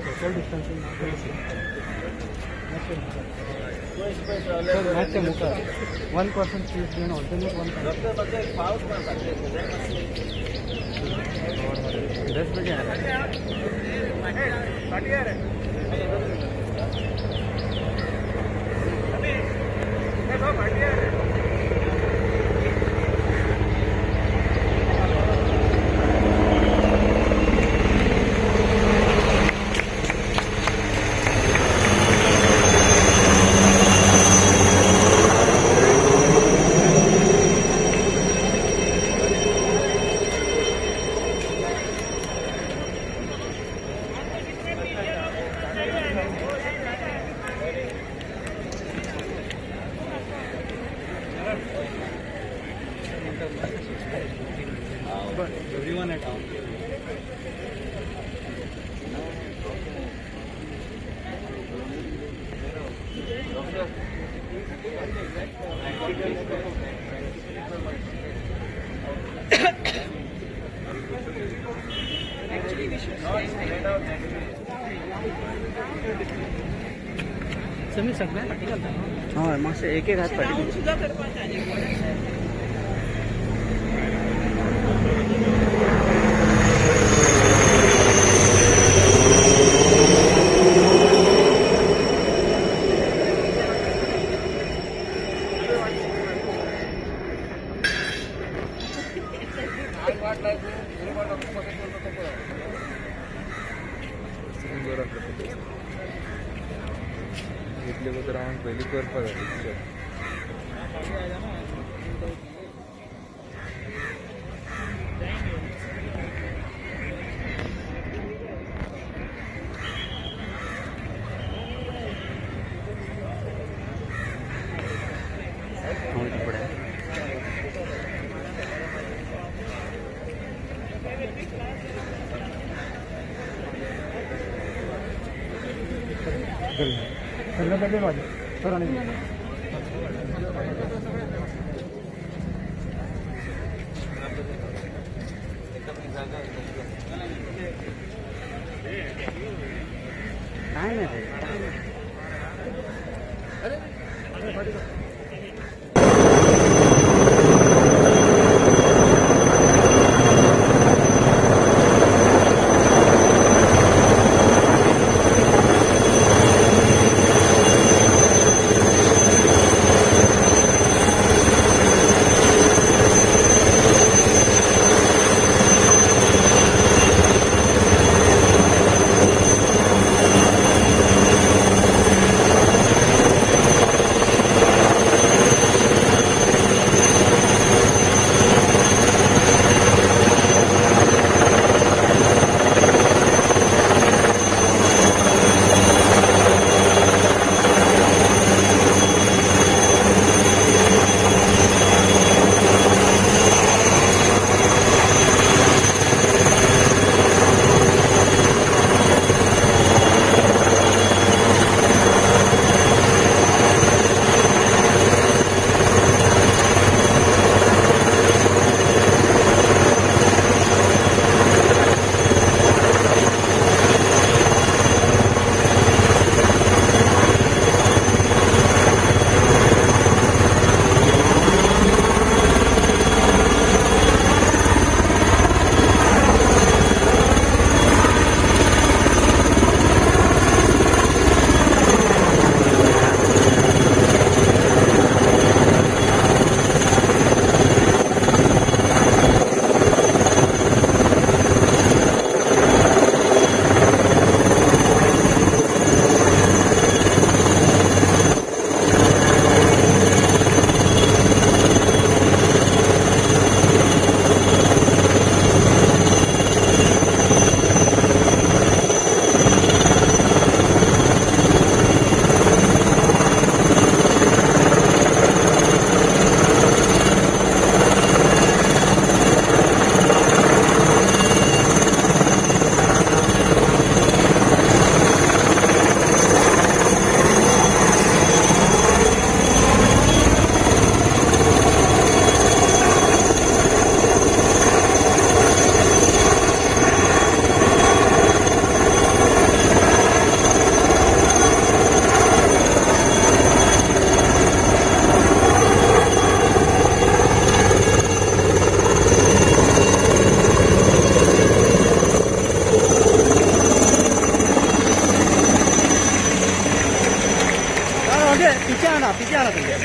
Social distancing match मुख 1% seat देना alternate 10 बजे आ रहा है। But everyone at home. Actually, we should stay straight out. समी सकते हैं पट्टी करता है। हाँ वहाँ से एक हाथ पट्टी सुधा कर पाता है। इतले बद्दल रावण पयली करपाक जाय पीछे आना भैया.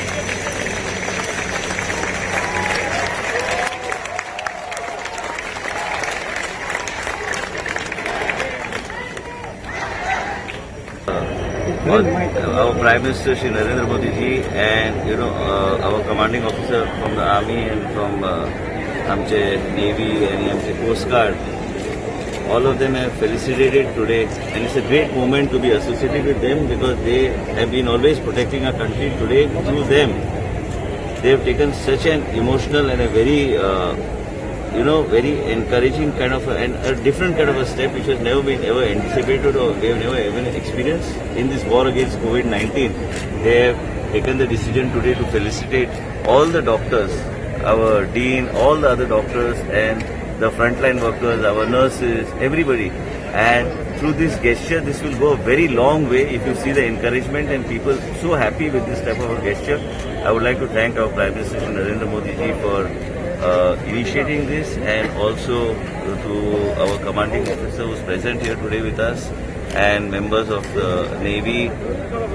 Our Prime Minister Shri Narendra Modi ji and our commanding officer from the army and from आमचे Navy and आमचे Coast Guard, all of them have felicitated today, and it's a great moment to be associated with them because they have been always protecting our country. Today, through them, they have taken such an emotional and a very very encouraging kind of and a different kind of a step which has never been ever anticipated or we have never even experienced in this war against COVID-19. They have taken the decision today to felicitate all the doctors, our dean, all the other doctors and the frontline workers, our nurses, everybody. And through this gesture, this will go a very long way if you see the encouragement and people so happy with this type of a gesture. I would like to thank our Prime Minister Shri Narendra Modi ji for initiating this, and also to our commanding officer who is present here today with us and members of the Navy,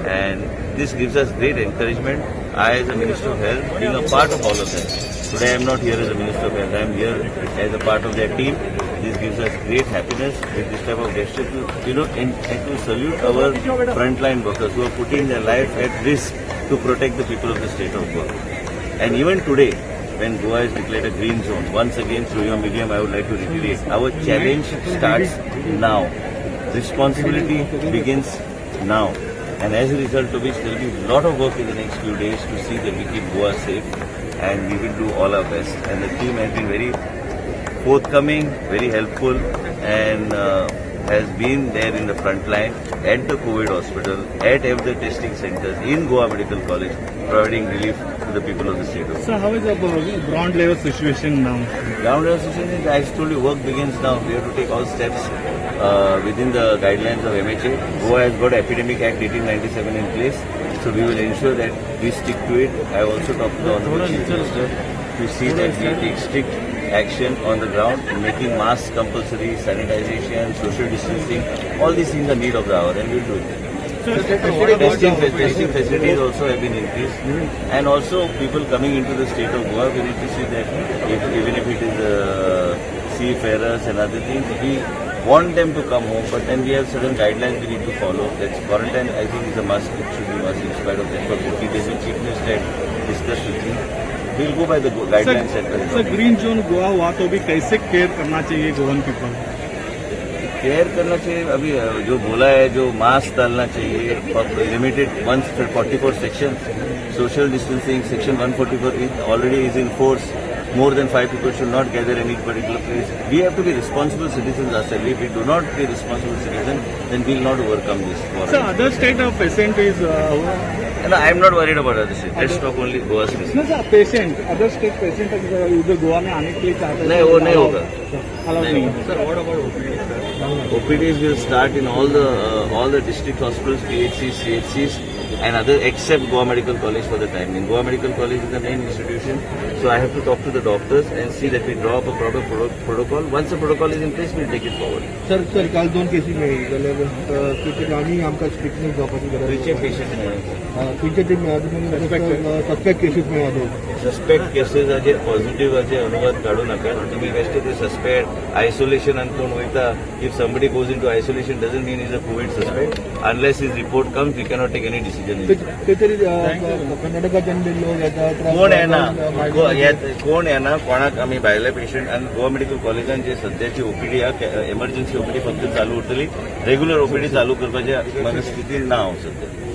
and this gives us great encouragement. I as a Minister of Health, being a part of all of them, today I am not here as a Minister of Health, I am here as a part of their team. This gives us great happiness with this type of gesture to, and to salute our frontline workers who are putting their life at risk to protect the people of the state of Goa. And even today, when Goa is declared a green zone, once again through your medium I would like to reiterate, our challenge starts now. Responsibility begins now. And as a result of which there will be a lot of work in the next few days to see that we keep Goa safe, and we will do all our best. And the team has been very forthcoming, very helpful, and has been there in the front line at the COVID hospital, at the testing centers, in Goa Medical College, providing relief to the people of the state of Goa. So how is the ground level situation now? Ground level situation is, I told you, work begins now. We have to take all steps within the guidelines of MHA. Goa has got Epidemic Act 1897 in place, so we will ensure that we stick to it. I have also talked to the Honorable Chief Minister to see that we take strict action on the ground, making masks compulsory, sanitization, social distancing. All these things are need of the hour, and we will do it. Testing facilities also have been increased, and also people coming into the state of Goa, we need to see that even if it is seafarers and other things, we want them to come home, but then we have certain guidelines we need to follow. That's quarantine, I think, is a must. It should be must in spite of that. For 50 days, the Chief Minister had discussed with me. We'll go by the guidelines. Sir green zone Goa हुआ तो भी कैसे care करना चाहिए Goan people? Care करना चाहिए, अभी जो बोला है, जो मास्क डालना चाहिए, limited 144 section, social distancing section 144 already is in force. More than 5 people should not gather in any particular place. We have to be responsible citizens ourselves. If we do not be responsible citizens, then we will not overcome this. So other state of patient is... No, I am not worried about other states. Let's talk only Goa's case. No sir, patient, other state patient इधर गोवा में आने के लिए चाहते हैं? नहीं, वो नहीं होगा. नहीं. Sir, what about OPDs? OPDs will start in all the district hospitals, PHCs, CHCs, and other except Goa Medical College for the time being. Goa Medical College is the main institution, so I have to talk to the doctors and see that we draw up a proper protocol. Once the protocol is in place, we'll take it forward. Sir काल 2 केसी में किती आम्ही आमका strictness वापरची गरज Which patient suspect cases मिळालो. Suspect cases are positive अनुवाद काढू नका. तुम्ही best to suspect isolation and if somebody goes into isolation doesn't mean he's a COVID suspect. Unless his report comes, we cannot take any decision. काहीतरी कर्नाटकात लोक येतात. कोण येणार कोणाक आम्ही भायले पेशंट आणि गोवा मेडिकल कॉलेजान जे सध्याची ओपीडी एमर्जन्सी ओपीडी फक्त चालू उरतली. रेग्युलर ओपीडी चालू करपाची स्थिती ना हांव सध्या.